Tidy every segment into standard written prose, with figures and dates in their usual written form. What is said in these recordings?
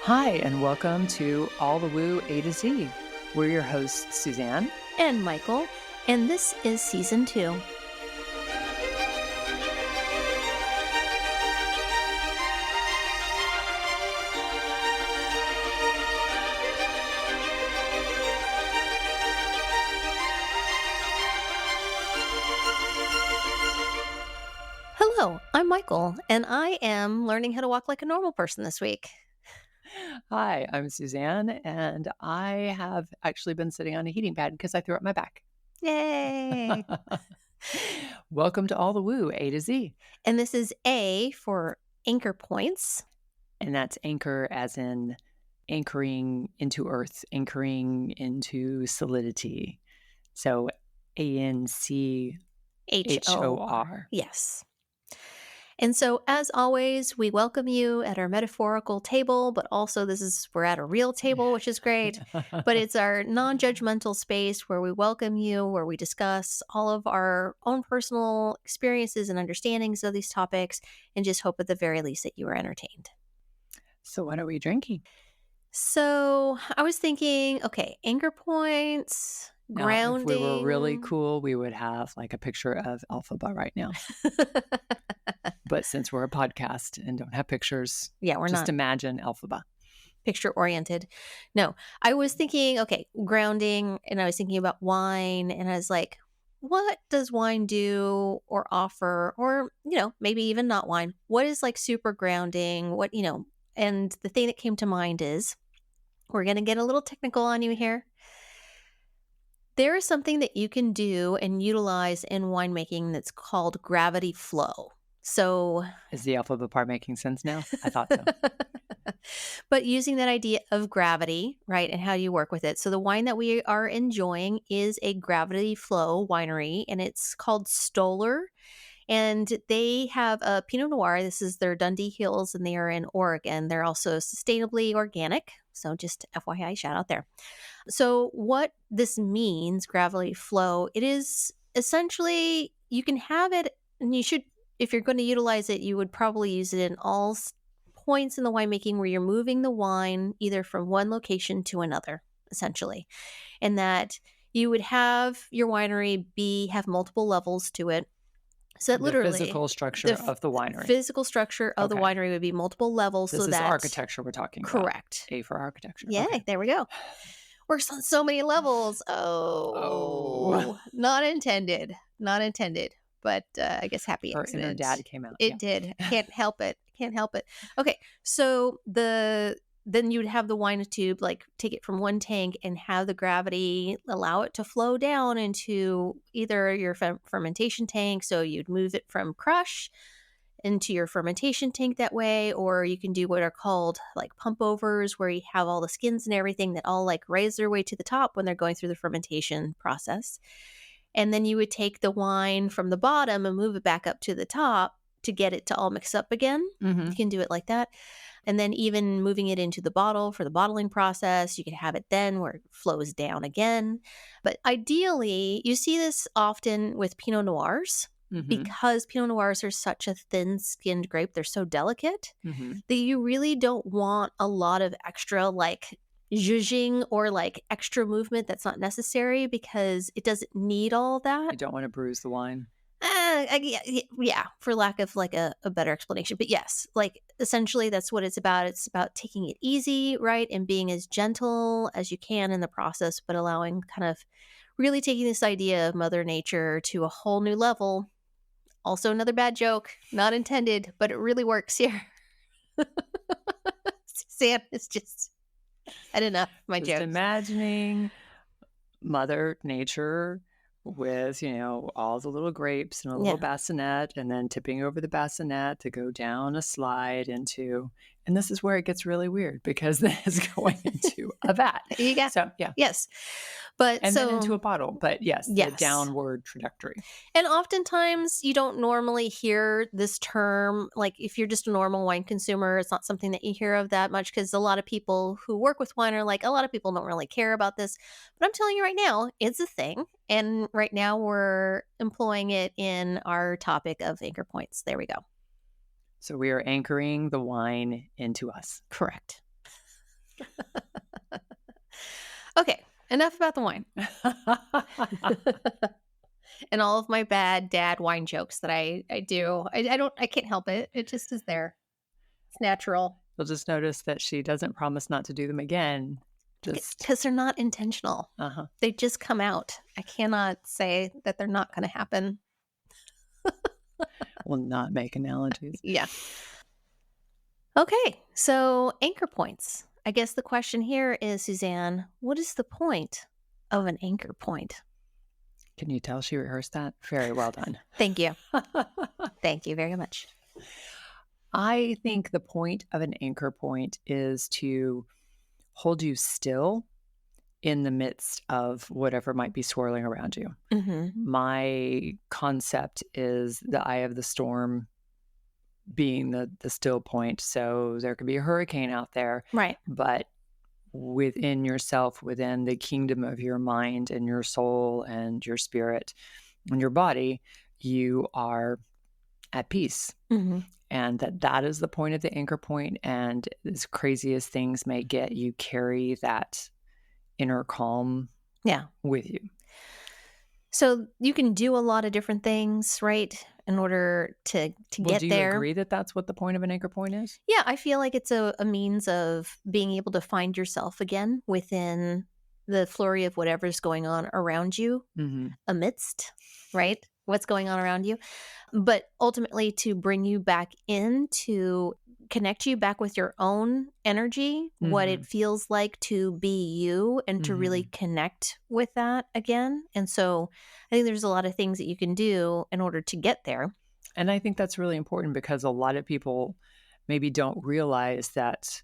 Hi, and welcome to All the Woo A to Z. We're your hosts, Suzanne. And Mychal, and this is season 2. Hello, I'm Mychal, and I am learning how to walk like a normal person this week. Hi, I'm Suzanne, and I have actually been sitting on a heating pad because I threw up my back. Yay! Welcome to All the Woo A to Z. And this is A for anchor points. And that's anchor as in anchoring into earth, anchoring into solidity. So ANCHOR. HOR. Yes. And so, as always, we welcome you at our metaphorical table, but also we're at a real table, which is great. But it's our non-judgmental space where we welcome you, where we discuss all of our own personal experiences and understandings of these topics, and just hope at the very least that you are entertained. So what are we drinking? So I was thinking, okay, anchor points, Now, grounding. if we were really cool, we would have like a picture of Alphaba right now. But since we're a podcast and don't have pictures, Yeah, we're just not imagine Alphaba. picture oriented. No, I was thinking, okay, grounding, and I was thinking about wine, and I was like, what does wine do or offer, or, maybe even not wine? What is like super grounding? And the thing that came to mind is we're going to get a little technical on you here. There is something that you can do and utilize in winemaking that's called gravity flow. So, Is the Alphaba part making sense now? I thought so. But using that idea of gravity, right, and how do you work with it? So the wine that we are enjoying is a gravity flow winery, and it's called Stoller. And they have a Pinot Noir. This is their Dundee Hills, and they are in Oregon. They're also sustainably organic. So just FYI, shout out there. So what this means, gravity flow, it is essentially, you can have it, and you should, if you're going to utilize it, you would probably use it in all points in the winemaking where you're moving the wine either from one location to another, essentially. And that you would have your winery have multiple levels to it. So that literally the physical structure of the winery. Physical structure of the winery would be multiple levels. This is architecture we're talking about. Correct. A for architecture. Yeah, okay. There we go. Works on so many levels. Oh. Not intended. Not intended. But I guess happy accident. Her inner dad came out. It did. Can't help it. Can't help it. Okay, so then you would have the wine tube, like take it from one tank and have the gravity allow it to flow down into either your fermentation tank. So you'd move it from crush into your fermentation tank that way, or you can do what are called like pump overs, where you have all the skins and everything that all like raise their way to the top when they're going through the fermentation process. And then you would take the wine from the bottom and move it back up to the top to get it to all mix up again. Mm-hmm. You can do it like that. And then even moving it into the bottle for the bottling process, you can have it then where it flows down again. But ideally, you see this often with Pinot Noirs. Mm-hmm. Because Pinot Noirs are such a thin-skinned grape, they're so delicate that you really don't want a lot of extra like zhuzhing or like extra movement that's not necessary, because it doesn't need all that. You don't want to bruise the wine. Yeah, for lack of like a better explanation. But yes, like essentially that's what it's about. It's about taking it easy, right? And being as gentle as you can in the process, but allowing kind of really taking this idea of Mother Nature to a whole new level. Also another bad joke, not intended, but it really works here. Suzanne is just had enough of my jokes. Imagining Mother Nature with, all the little grapes and a little bassinet, and then tipping over the bassinet to go down a slide into, and this is where it gets really weird because then it's going into a vat. You got so, yeah. Yes. And then into a bottle. But yes, the downward trajectory. And oftentimes you don't normally hear this term. Like if you're just a normal wine consumer, it's not something that you hear of that much, because a lot of people who work with wine are like, a lot of people don't really care about this. But I'm telling you right now, it's a thing. And right now we're employing it in our topic of anchor points. There we go. So we are anchoring the wine into us. Correct. Okay, enough about the wine. And all of my bad dad wine jokes that I do. I can't help it. It just is there. It's natural. You'll just notice that she doesn't promise not to do them again. Just Because they're not intentional. uh-huh. They just come out. I cannot say that they're not going to happen. Will not make analogies. Yeah. Okay, so anchor points. I guess the question here is, Suzanne, what is the point of an anchor point? Can you tell she rehearsed that? Very well done. Thank you. Thank you very much. I think the point of an anchor point is to hold you still in the midst of whatever might be swirling around you. Mm-hmm. My concept is the eye of the storm being the still point. So there could be a hurricane out there, Right. but within yourself, within the kingdom of your mind and your soul and your spirit and your body, you are at peace. Mm-hmm. And that is the point of the anchor point. And as crazy as things may get, you carry that inner calm with you. So you can do a lot of different things, right, in order to get do you there. agree that that's what the point of an anchor point is? Yeah, I feel like it's a means of being able to find yourself again within the flurry of whatever's going on around you, amidst, right, what's going on around you. But ultimately to bring you back in, to connect you back with your own energy, what it feels like to be you, and to really connect with that again. And so I think there's a lot of things that you can do in order to get there. And I think that's really important because a lot of people maybe don't realize that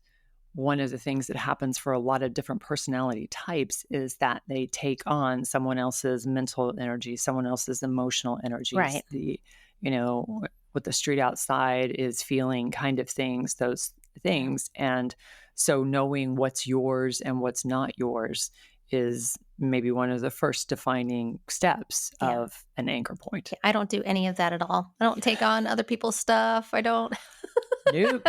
one of the things that happens for a lot of different personality types is that they take on someone else's mental energy, someone else's emotional energies, Right. What the street outside is feeling kind of things, those things. And so knowing what's yours and what's not yours is maybe one of the first defining steps of an anchor point. I don't do any of that at all. I don't take on other people's stuff. I don't. Nope.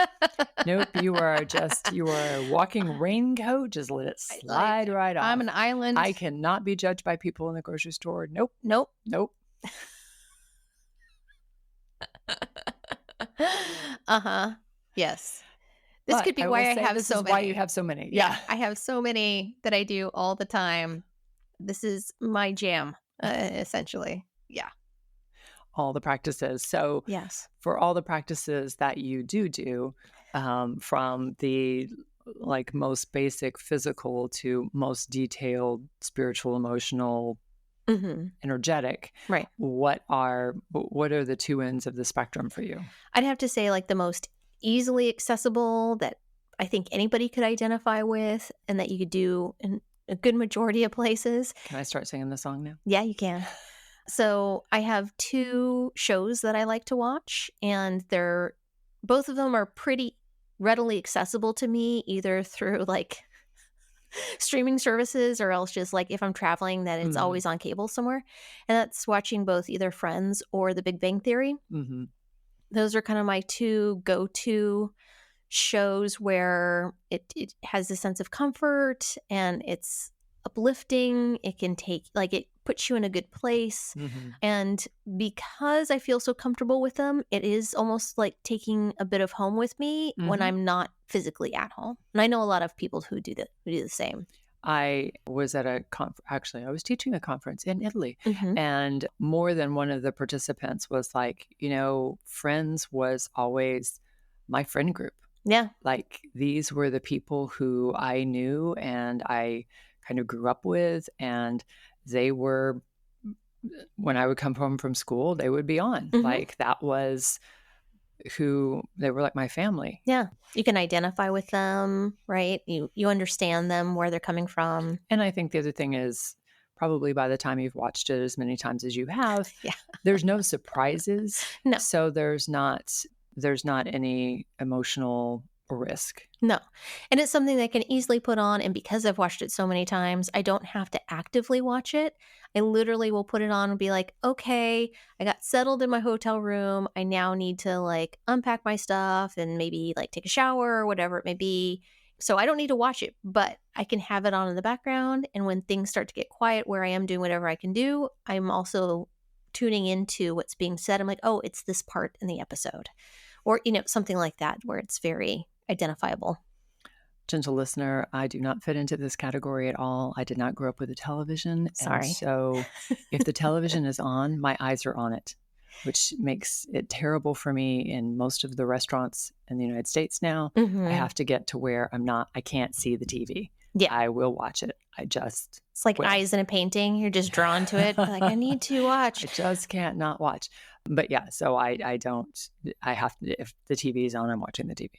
You are a walking raincoat. Just let it slide right off. I'm an island. I cannot be judged by people in the grocery store. Nope. Yes. This could be why I have so many. Why you have so many. Yeah. I have so many that I do all the time. This is my jam, essentially. Yeah. All the practices. So yes, for all the practices that you do, from the most basic physical to most detailed spiritual, emotional, energetic, right? What are the two ends of the spectrum for you? I'd have to say the most easily accessible that I think anybody could identify with, and that you could do in a good majority of places. Can I start singing the song now? Yeah, you can. So I have 2 shows that I like to watch, and both of them are pretty readily accessible to me, either through streaming services or else just if I'm traveling, that it's always on cable somewhere. And that's watching both either Friends or The Big Bang Theory. Those are kind of my 2 go-to shows where it has a sense of comfort and it's uplifting. It can it puts you in a good place. And because I feel so comfortable with them, it is almost like taking a bit of home with me when I'm not physically at home. And I know a lot of people who do the same. I was at a actually, I was teaching a conference in Italy, and more than one of the participants was Friends was always my friend group. Yeah. These were the people who I knew and I kind of grew up with, and they were, when I would come home from school, they would be on. That was who they were, my family. Yeah. You can identify with them, right? You understand them, where they're coming from. And I think the other thing is, probably by the time you've watched it as many times as you have, there's no surprises. No. So there's not any emotional risk. No. And it's something that I can easily put on. And because I've watched it so many times, I don't have to actively watch it. I literally will put it on and be like, okay, I got settled in my hotel room. I now need to unpack my stuff and maybe take a shower or whatever it may be. So I don't need to watch it, but I can have it on in the background. And when things start to get quiet where I am doing whatever I can do, I'm also tuning into what's being said. I'm like, oh, it's this part in the episode. Or, something like that where it's very identifiable. Gentle listener, I do not fit into this category at all. I did not grow up with a television. Sorry. And so if the television is on, my eyes are on it, which makes it terrible for me in most of the restaurants in the United States now. Mm-hmm. I have to get to where I can't see the TV. Yeah. I will watch it. It's like eyes in a painting. You're just drawn to it. Like, I need to watch. I just can't not watch. But yeah, so I have to, if the TV is on, I'm watching the TV.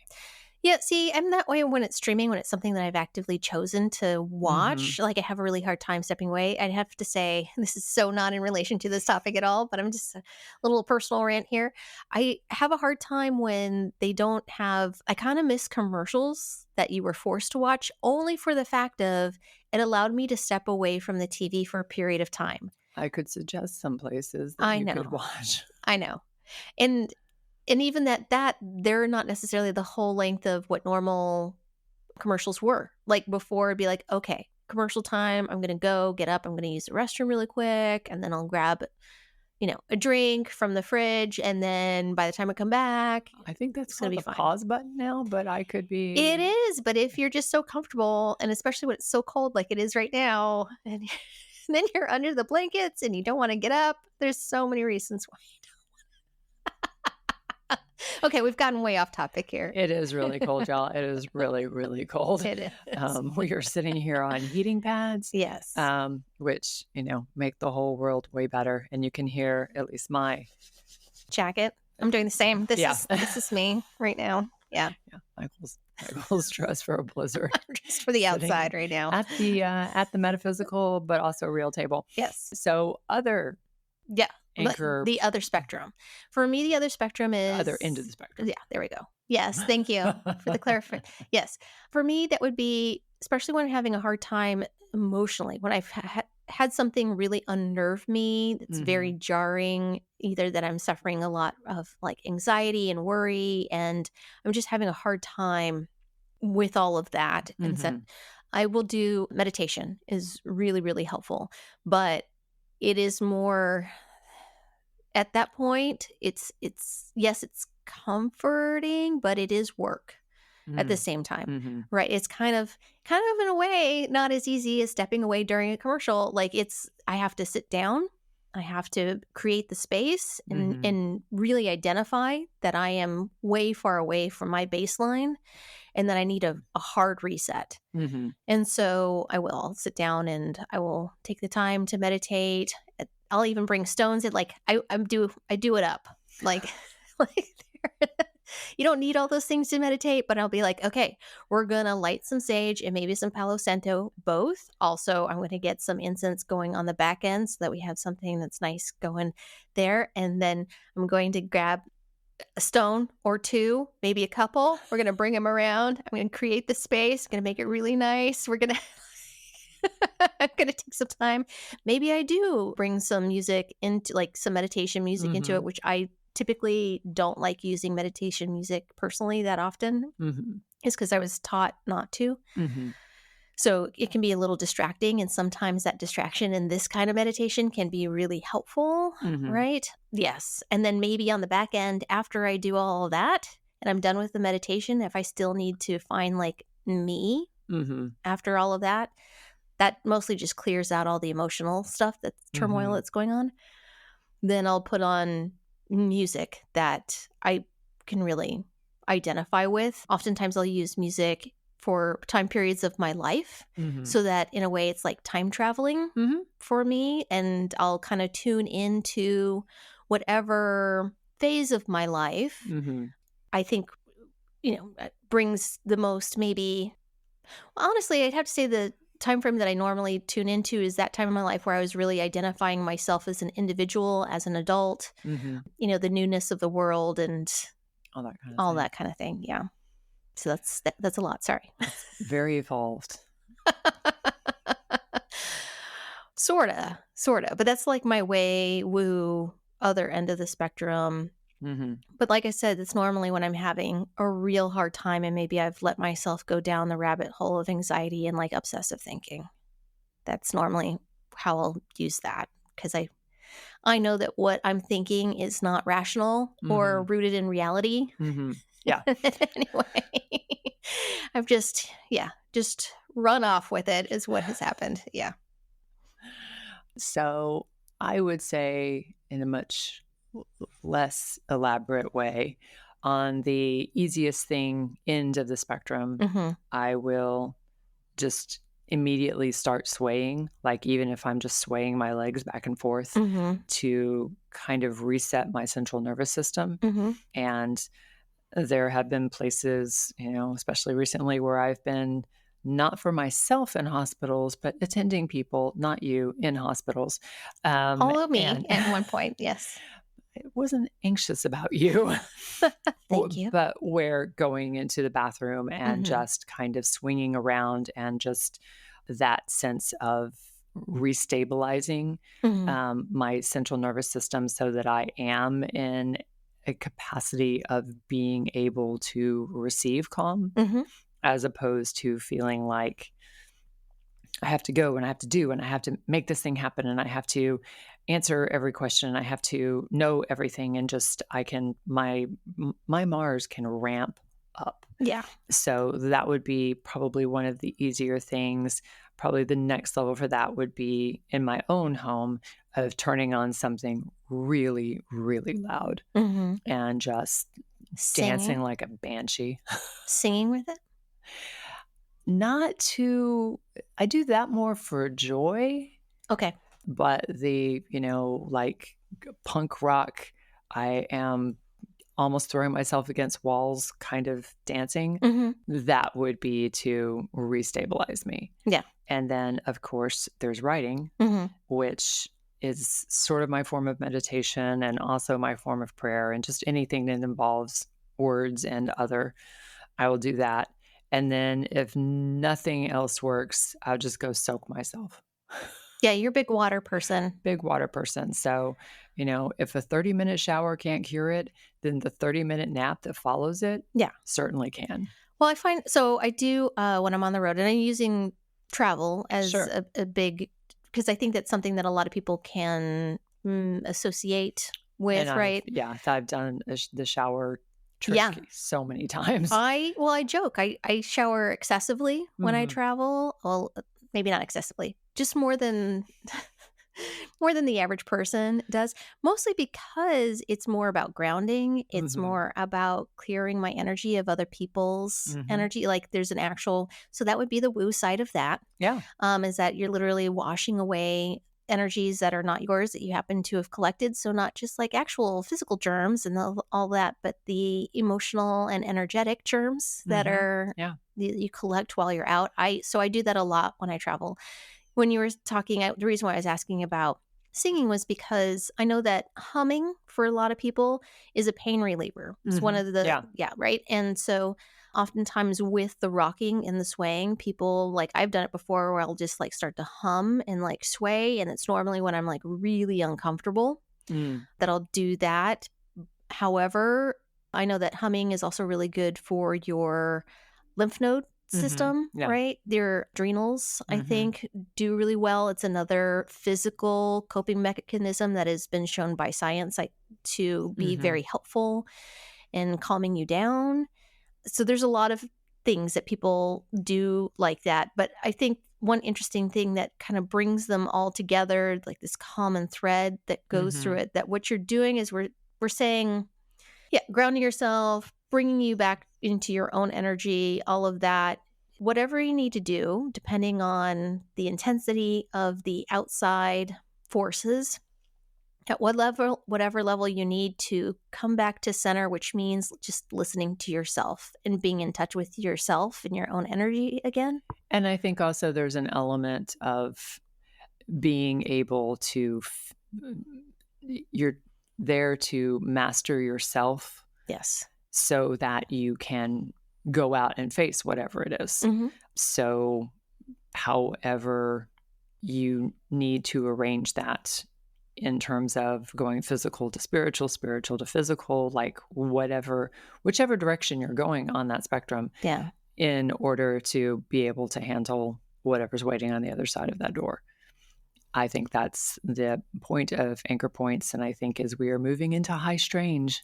Yeah, see, I'm that way when it's streaming, when it's something that I've actively chosen to watch. Like, I have a really hard time stepping away. I'd have to say, this is so not in relation to this topic at all, but I'm just a little personal rant here. I have a hard time when they don't have, I kind of miss commercials that you were forced to watch only for the fact of it allowed me to step away from the TV for a period of time. I could suggest some places that you could watch. I know. And even that they're not necessarily the whole length of what normal commercials were. Like before, it'd be like, okay, commercial time. I'm going to go get up. I'm going to use the restroom really quick. And then I'll grab, a drink from the fridge. And then by the time I come back, I think that's going to be the pause button now, but I could be. It is. But if you're just so comfortable, and especially when it's so cold like it is right now, and then you're under the blankets and you don't want to get up, there's so many reasons why you don't. Okay, we've gotten way off topic here. It is really cold, y'all. It is really, really cold. It is. We are sitting here on heating pads. Yes. Which, make the whole world way better. And you can hear at least my jacket. I'm doing the same. This is me right now. Yeah. Michael's dressed for a blizzard. Just for the outside right now. At the metaphysical, but also real table. Yes. So other. Yeah. Anchor. The other spectrum. For me, the other spectrum is... Other end of the spectrum. Yeah, there we go. Yes, thank you for the clarification. Yes. For me, that would be, especially when I'm having a hard time emotionally, when I've had something really unnerve me that's very jarring, either that I'm suffering a lot of like anxiety and worry, and I'm just having a hard time with all of that. And so I will do meditation is really, really helpful. But it is more... At that point, it's comforting, but it is work at the same time, right? It's kind of in a way not as easy as stepping away during a commercial. Like I have to sit down, I have to create the space and really identify that I am way far away from my baseline, and that I need a hard reset. And so I'll sit down and I will take the time to meditate. I'll even bring stones. I do it up. Like you don't need all those things to meditate, but I'll be like, okay, we're going to light some sage and maybe some Palo Santo, both. Also, I'm going to get some incense going on the back end so that we have something that's nice going there. And then I'm going to grab a stone or two, maybe a couple. We're going to bring them around. I'm going to create the space, going to make it really nice. We're going to... I'm going to take some time. Maybe I do bring some music into, like some meditation music into it, which I typically don't like using meditation music personally that often. It's because I was taught not to. So it can be a little distracting. And sometimes that distraction in this kind of meditation can be really helpful, right? Yes. And then maybe on the back end, after I do all of that and I'm done with the meditation, if I still need to find like me after all of that, that mostly just clears out all the emotional stuff, that's turmoil that's going on. Then I'll put on music that I can really identify with. Oftentimes I'll use music for time periods of my life so that in a way it's like time traveling for me. And I'll kind of tune into whatever phase of my life I think, brings the most maybe. Well, honestly, I'd have to say the time frame that I normally tune into is that time in my life where I was really identifying myself as an individual, as an adult, the newness of the world and all that kind of thing. Yeah. So that's a lot. Sorry. Very evolved. Sorta. But that's like my way woo other end of the spectrum. Mhm. But like I said, it's normally when I'm having a real hard time and maybe I've let myself go down the rabbit hole of anxiety and like obsessive thinking. That's normally how I'll use that because I know that what I'm thinking is not rational or Mhm. rooted in reality. Mhm. Yeah. Anyway, I've just run off with it is what has happened. Yeah. So I would say, in a much less elaborate way, on the easiest thing end of the spectrum, Mhm. I will just immediately start swaying, like even if I'm just swaying my legs back and forth Mhm. to kind of reset my central nervous system. Mhm. And there have been places, especially recently, where I've been not for myself in hospitals, but attending people, not you, in hospitals. Although me And at one point, yes. I wasn't anxious about you, Thank you. but where going into the bathroom and Mhm. just kind of swinging around and just that sense of restabilizing Mhm. my central nervous system so that I am in a capacity of being able to receive calm Mhm. as opposed to feeling like I have to go and I have to do and I have to make this thing happen and I have to answer every question and I have to know everything and just I can my Mars can ramp up. Yeah. So that would be probably one of the easier things. Probably the next level for that would be in my own home of turning on something really, really loud Mhm. and just dancing Singing? like a banshee. Singing with it? Not to I do that more for joy, Okay. but like punk rock, I am almost throwing myself against walls kind of dancing, Mhm. that would be to restabilize me. Yeah. And then, of course, there's writing, Mhm. which is sort of my form of meditation and also my form of prayer and just anything that involves words and other, I will do that. And then if nothing else works, I'll just go soak myself. Yeah, you're a big water person. Big water person. So, if a 30-minute shower can't cure it, then the 30-minute nap that follows it Yeah. certainly can. Well, I find so I do when I'm on the road, and I'm using travel as Sure. a big because I think that's something that a lot of people can associate And with, right? I've done the shower Yeah. trick so many times. I joke. I shower excessively when I Mhm. travel. Well, maybe not excessively, just more than more than the average person does, mostly because it's more about grounding. It's Mhm. more about clearing my energy of other people's Mhm. energy. Like there's an actual, so that would be the woo side of that, Yeah. is that you're literally washing away energies that are not yours that you happen to have collected. So not just like actual physical germs and all that, but the emotional and energetic germs that Mhm. are Yeah. you collect while you're out. I do that a lot when I travel. When you were talking, the reason why I was asking about singing was because I know that humming for a lot of people is a pain reliever. It's one Mhm. of the, Yeah. yeah, right. And so oftentimes with the rocking and the swaying, people like I've done it before where I'll just like start to hum and like sway. And it's normally when I'm like really uncomfortable Mm. that I'll do that. However, I know that humming is also really good for your lymph node Mhm. system, Yeah. right? Your adrenals, I Mhm. think, do really well. It's another physical coping mechanism that has been shown by science to be Mhm. very helpful in calming you down. So there's a lot of things that people do like that. But I think one interesting thing that kind of brings them all together, like this common thread that goes through Mhm. it, that what you're doing is we're saying, yeah, grounding yourself, bringing you back into your own energy, all of that. Whatever you need to do, depending on the intensity of the outside forces, at whatever level you need to come back to center, which means just listening to yourself and being in touch with yourself and your own energy again. And I think also there's an element of being able to you're there to master yourself Yes. so that you can go out and face whatever it is. Hmm. So, however you need to arrange that, in terms of going physical to spiritual, spiritual to physical, like whichever direction you're going on that spectrum, Yeah. in order to be able to handle whatever's waiting on the other side of that door. I think that's the point of anchor points. And I think as we are moving into high strange,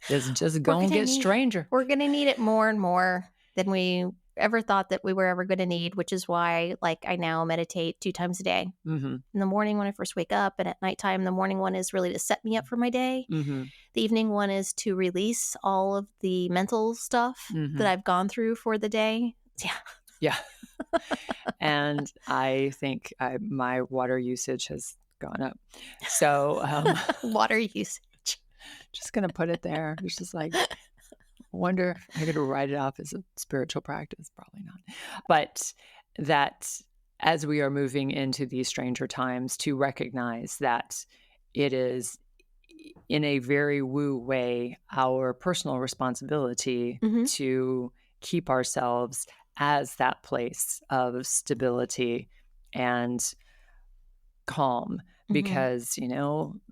is just go and get stranger. We're going to need it more and more than we ever thought that we were ever going to need, which is why, like, I now meditate 2 times a day. Mm-hmm. In the morning when I first wake up, and at nighttime. The morning one is really to set me up for my day. Mm-hmm. The evening one is to release all of the mental stuff that I've gone through for the day. Yeah. Yeah. And I think my water usage has gone up. So water usage. Just going to put it there. It's just like, wonder if I could write it off as a spiritual practice. Probably not. But that as we are moving into these stranger times, to recognize that it is, in a very woo way, our personal responsibility to keep ourselves as that place of stability and calm, because,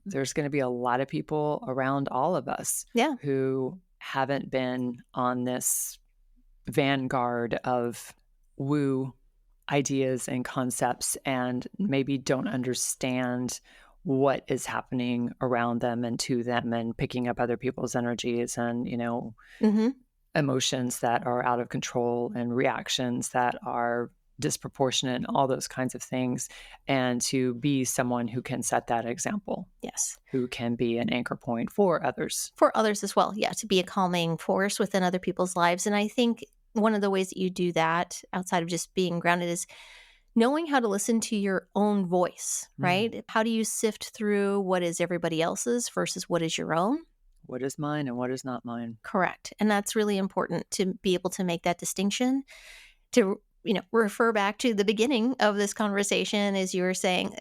there's going to be a lot of people around all of us who haven't been on this vanguard of woo ideas and concepts, and maybe don't understand what is happening around them and to them, and picking up other people's energies and, emotions that are out of control and reactions that are disproportionate and all those kinds of things. And to be someone who can set that example. Yes. Who can be an anchor point for others. For others as well. Yeah. To be a calming force within other people's lives. And I think one of the ways that you do that, outside of just being grounded, is knowing how to listen to your own voice, right? How do you sift through what is everybody else's versus what is your own? What is mine and what is not mine? Correct. And that's really important, to be able to make that distinction. To, refer back to the beginning of this conversation, as you were saying,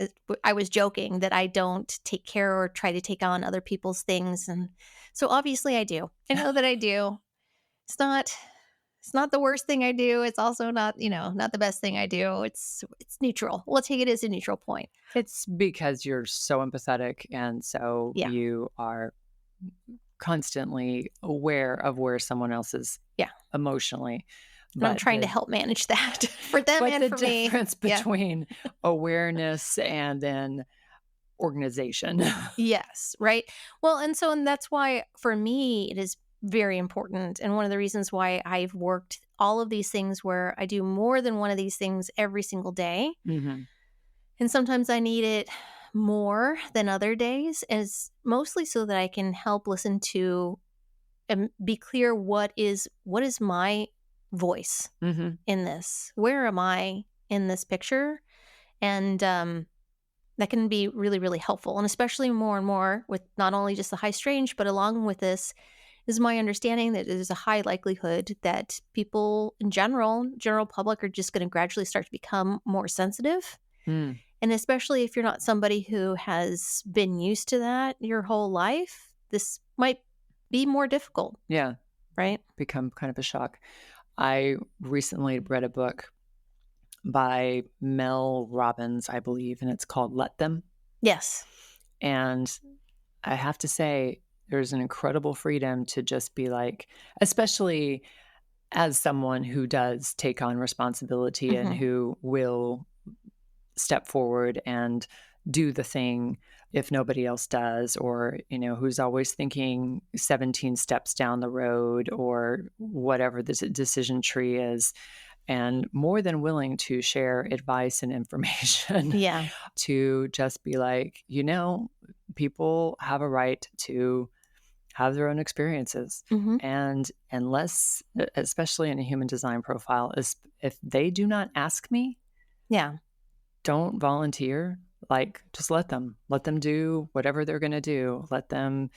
I was joking that I don't take care or try to take on other people's things. And so obviously I do. I know that I do. It's not the worst thing I do. It's also not, not the best thing I do. It's neutral. We'll take it as a neutral point. It's because you're so empathetic, and so you are constantly aware of where someone else is emotionally. But I'm trying to help manage that for them and for me. But the difference between awareness and then organization. Yes, right. Well, and that's why for me it is very important. And one of the reasons why I've worked all of these things where I do more than one of these things every single day. And sometimes I need it more than other days, is mostly so that I can help listen to and be clear what is my voice in this. Where am I in this picture? And that can be really, really helpful. And especially more and more with not only just the high strange, but along with this is my understanding that there's a high likelihood that people in general public, are just going to gradually start to become more sensitive. And especially if you're not somebody who has been used to that your whole life, this might be more difficult. Yeah. Right? Become kind of a shock. I recently read a book by Mel Robbins, I believe, and it's called Let Them. Yes. And I have to say, there's an incredible freedom to just be like, especially as someone who does take on responsibility and who will step forward and do the thing if nobody else does, or, who's always thinking 17 steps down the road, or whatever the decision tree is, and more than willing to share advice and information. Yeah. To just be like, people have a right to have their own experiences. And unless, especially in a human design profile, if they do not ask me, don't volunteer. Like, just let them do whatever they're going to do. Let them,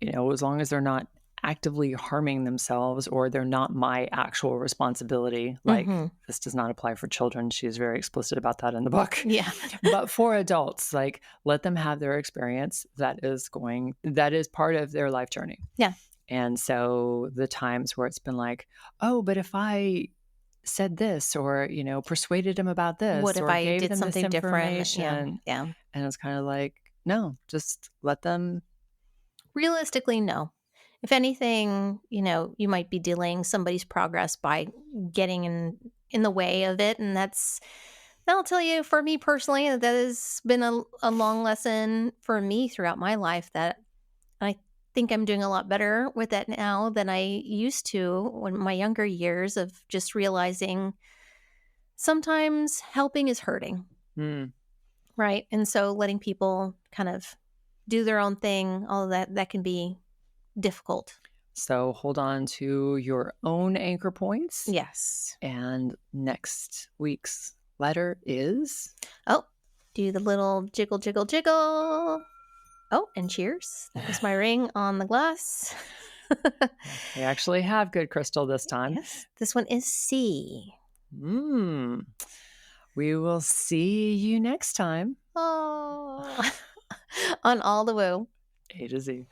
as long as they're not actively harming themselves, or they're not my actual responsibility. Like, this does not apply for children. She's very explicit about that in the book. Yeah. But for adults, like, let them have their experience. That is part of their life journey. Yeah. And so the times where it's been like, oh, but if I said this, or, persuaded him about this, what if or I gave did them something this different? information. Yeah. And it's kind of like, No, just let them. Realistically, no. If anything, you might be delaying somebody's progress by getting in the way of it, and I'll tell you, for me personally, that has been a long lesson for me throughout my life that I think I'm doing a lot better with that now than I used to when my younger years, of just realizing sometimes helping is hurting, Mm. right? And so letting people kind of do their own thing, all of that can be difficult. So hold on to your own anchor points. Yes. And next week's letter is. Oh, do the little jiggle, jiggle, jiggle. Oh, and cheers. That was my ring on the glass. We actually have good crystal this time. Yes. This one is C. We will see you next time. Oh, on All the Woo. A to Z.